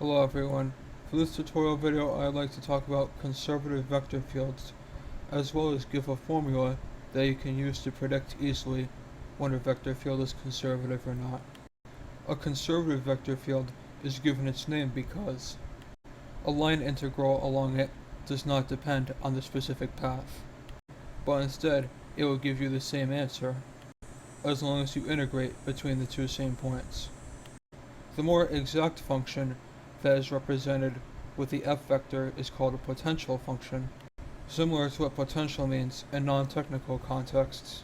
Hello everyone. For this tutorial video I'd like to talk about conservative vector fields, as well as give a formula that you can use to predict easily when a vector field is conservative or not. A conservative vector field is given its name because a line integral along it does not depend on the specific path, but instead it will give you the same answer as long as you integrate between the two same points. The more exact function that is represented with the f vector is called a potential function, similar to what potential means in non-technical contexts,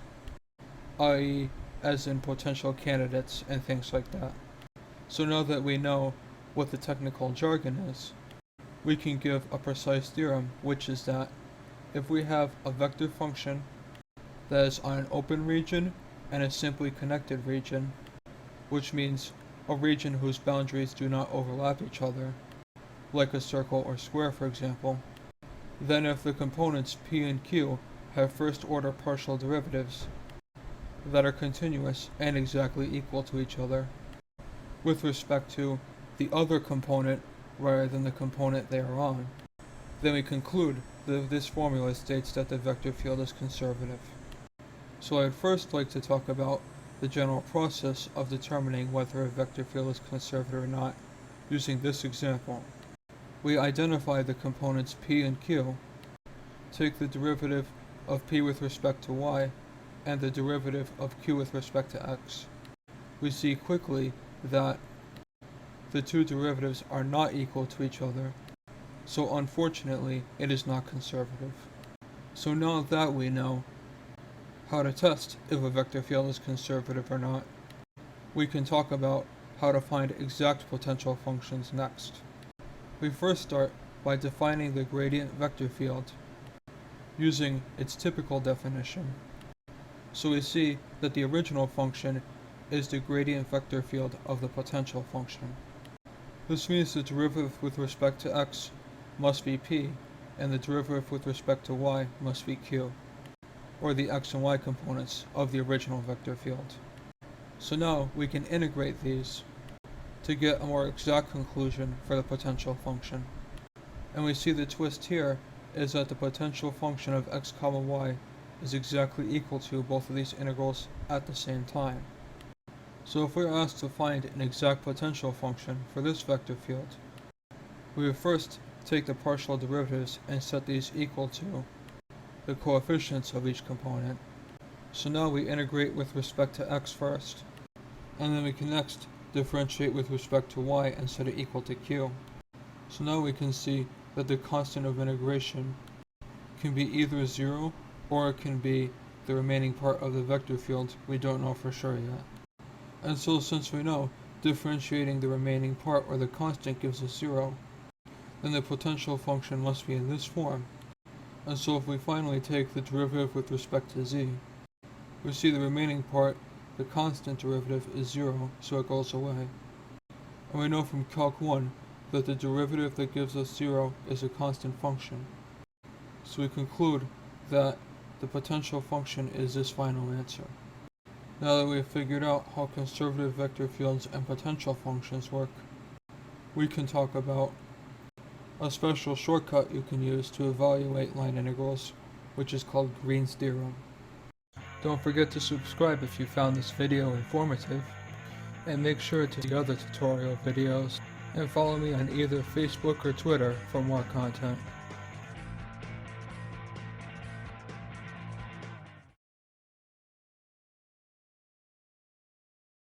i.e. as in potential candidates and things like that. So now that we know what the technical jargon is, we can give a precise theorem, which is that if we have a vector function that is on an open region and a simply connected region, which means a region whose boundaries do not overlap each other, like a circle or square for example, then if the components p and q have first order partial derivatives that are continuous and exactly equal to each other with respect to the other component rather than the component they are on, then we conclude that this formula states that the vector field is conservative. So I'd first like to talk about the general process of determining whether a vector field is conservative or not using this example. We identify the components p and q, take the derivative of p with respect to y and the derivative of q with respect to x. We see quickly that the two derivatives are not equal to each other, so unfortunately it is not conservative. So now that we know how to test if a vector field is conservative or not, we can talk about how to find exact potential functions next. We first start by defining the gradient vector field using its typical definition. So we see that the original function is the gradient vector field of the potential function. This means the derivative with respect to x must be p and the derivative with respect to y must be q, or the x and y components of the original vector field. So now we can integrate these to get a more exact conclusion for the potential function. And we see the twist here is that the potential function of x comma y is exactly equal to both of these integrals at the same time. So if we're asked to find an exact potential function for this vector field, we would first take the partial derivatives and set these equal to the coefficients of each component. So now we integrate with respect to x first, and then we can next differentiate with respect to y and set it equal to q. So now we can see that the constant of integration can be either 0 or it can be the remaining part of the vector field. We don't know for sure yet. And so since we know differentiating the remaining part or the constant gives us 0, then the potential function must be in this form. And so if we finally take the derivative with respect to z, we see the remaining part, the constant derivative, is 0, so it goes away. And we know from Calc 1 that the derivative that gives us 0 is a constant function. So we conclude that the potential function is this final answer. Now that we have figured out how conservative vector fields and potential functions work, we can talk about a special shortcut you can use to evaluate line integrals, which is called Green's theorem. Don't forget to subscribe if you found this video informative, and make sure to see other tutorial videos, and follow me on either Facebook or Twitter for more content.